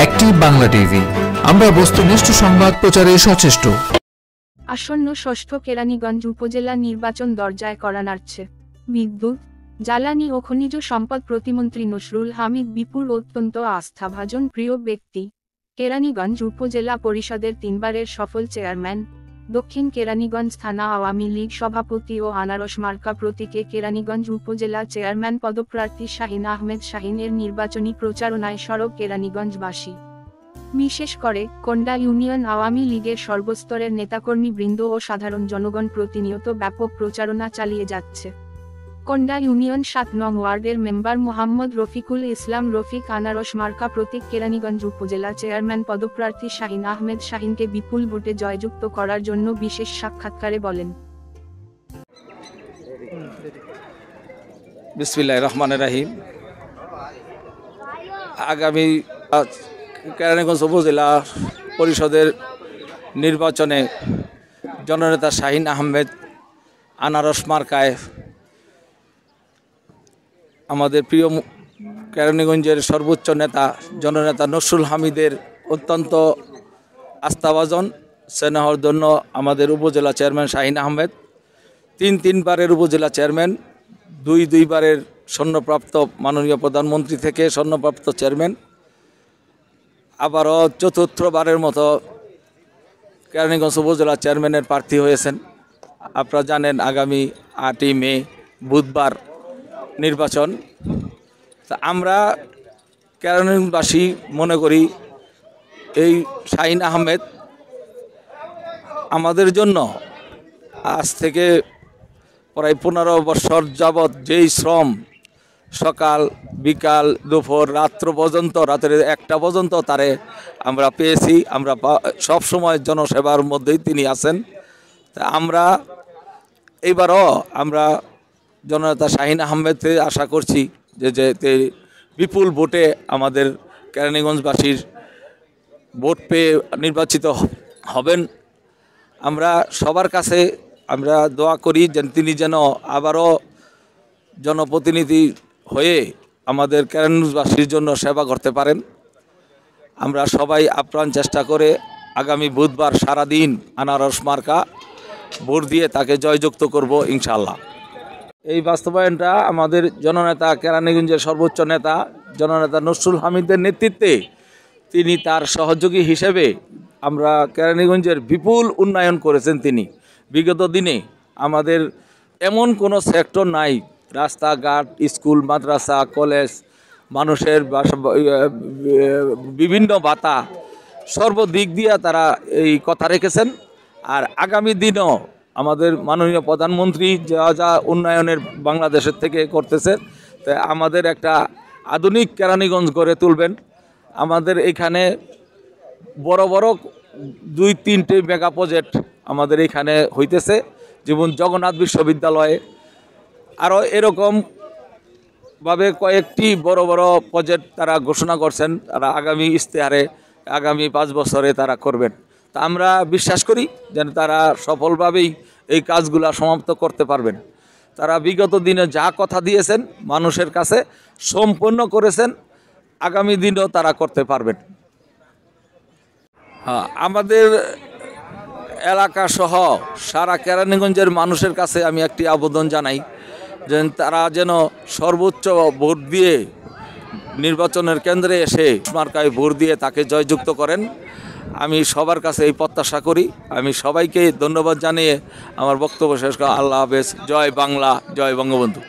Active Bangla TV, আমরা বস্তুনিষ্ঠ সংবাদ প্রচারে সচেষ্ট। আসন্ন ষষ্ঠ কেরানীগঞ্জ উপজেলা নির্বাচন দরজায় কড়া নাড়ছে। বিদ্যুৎ, জ্বালানি ও খনিজ সম্পদ প্রতিমন্ত্রী নসরুল হামিদ বিপুল অত্যন্ত আস্থাভাজন প্রিয় ব্যক্তি। কেরানীগঞ্জ উপজেলা পরিষদের 3 বারের সফল চেয়ারম্যান, দক্ষিণ কেরানীগঞ্জ থানা আওয়ামী লীগ সভাপতি ও আনারস মার্কা প্রতীকে কেরানীগঞ্জ উপজেলা চেয়ারম্যান পদপ্রার্থী শাহিন আহমেদ শাহিনের নির্বাচনী প্রচারণায় সরব কেরানীগঞ্জবাসী। বিশেষ করে কোন্ডা ইউনিয়ন আওয়ামী লীগের সর্বস্তরের নেতাকর্মী বৃন্দ ও সাধারণ জনগণ প্রতিনিয়ত ব্যাপক প্রচারণা চালিয়ে যাচ্ছে। কোন্ডা ইউনিয়ন 7 নং ওয়ার্ডের মেম্বার মোহাম্মদ রফিকুল ইসলাম রফিক আনারস মার্কা প্রতীক কেরানীগঞ্জ উপজেলা চেয়ারম্যান পদপ্রার্থী শাহিন আহমেদ শাহিনকে বিপুল ভোটে জয়যুক্ত করার জন্য বিশেষ সাক্ষাৎকারে বলেন, বিসমিল্লাহির রহমানির রহিম। আগামী কেরানীগঞ্জ উপজেলা পরিষদের নির্বাচনে জননেতা শাহিন আহমেদ আনারস মার্কায় আমাদের প্রিয় কেরানীগঞ্জের সর্বোচ্চ নেতা জননেতা নসরুল হামিদের অত্যন্ত আস্থাভাজন স্নেহর জন্য আমাদের উপজেলা চেয়ারম্যান শাহিন আহমেদ 3 বারের উপজেলা চেয়ারম্যান, 2 বারের স্বর্ণপ্রাপ্ত মাননীয় প্রধানমন্ত্রী থেকে স্বর্ণপ্রাপ্ত চেয়ারম্যান, আবারও 4th বারের মতো কেরানীগঞ্জ উপজেলা চেয়ারম্যানের প্রার্থী হয়েছেন। আপনারা জানেন আগামী 8ই মে বুধবার নির্বাচন। তা আমরা কেরানীগঞ্জবাসী মনে করি এই শাহিন আহমেদ আমাদের জন্য আজ থেকে প্রায় 15 বছর যাবৎ যেই শ্রম সকাল বিকাল দুপুর রাত্র পর্যন্ত রাতের 1টা পর্যন্ত তারে আমরা পেয়েছি। আমরা সব সময় জনসেবার মধ্যেই তিনি আছেন। তা আমরা এইবারও আমরা জননেতা শাহিন আহমেদকে আশা করছি যে বিপুল ভোটে আমাদের কেরানীগঞ্জবাসীর ভোট পেয়ে নির্বাচিত হবেন। আমরা সবার কাছে আমরা দোয়া করি যেন তিনি যেন আবারও জনপ্রতিনিধি হয়ে আমাদের কেরানীগঞ্জবাসীর জন্য সেবা করতে পারেন। আমরা সবাই আপ্রাণ চেষ্টা করে আগামী বুধবার সারাদিন আনারস মার্কা ভোট দিয়ে তাকে জয়যুক্ত করব ইনশাআল্লাহ। এই বাস্তবায়নটা আমাদের জননেতা কেরানীগঞ্জের সর্বোচ্চ নেতা জননেতা নসরুল হামিদের নেতৃত্বে তিনি তার সহযোগী হিসেবে আমরা কেরানীগঞ্জের বিপুল উন্নয়ন করেছেন। তিনি বিগত দিনে আমাদের এমন কোনো সেক্টর নাই, রাস্তাঘাট, স্কুল, মাদ্রাসা, কলেজ, মানুষের বিভিন্ন ভাতা সর্বদিক দিয়ে তারা এই কথা রেখেছেন। আর আগামী দিনও আমাদের মাননীয় প্রধানমন্ত্রী যা উন্নয়নের বাংলাদেশের থেকে করতেছে, তা আমাদের একটা আধুনিক কেরানীগঞ্জ গড়ে তুলবেন। আমাদের এখানে বড় বড় 2-3টে মেগা প্রজেক্ট আমাদের এখানে হইতেছে, যেমন জগন্নাথ বিশ্ববিদ্যালয়ে আরও এরকমভাবে কয়েকটি বড় বড় প্রজেক্ট তারা ঘোষণা করছেন। তারা আগামী ইশতেহারে আগামী 5 বছরে তারা করবেন। তা আমরা বিশ্বাস করি যেন তারা সফলভাবেই এই কাজগুলো সমাপ্ত করতে পারবেন। তারা বিগত দিনে যা কথা দিয়েছেন মানুষের কাছে সম্পূর্ণ করেছেন, আগামী দিনেও তারা করতে পারবেন। হ্যাঁ, আমাদের এলাকা সহ সারা কেরানীগঞ্জের মানুষের কাছে আমি একটি আবেদন জানাই যে তারা যেন সর্বোচ্চ ভোট দিয়ে নির্বাচনের কেন্দ্রে এসে মার্কায় ভোট দিয়ে তাকে জয়যুক্ত করেন। আমি সবার কাছে এই প্রত্যাশা করি। আমি সবাইকে ধন্যবাদ জানিয়ে আমার বক্তব্য শেষ করি। আল্লাহ হাফেজ। জয় বাংলা, জয় বঙ্গবন্ধু।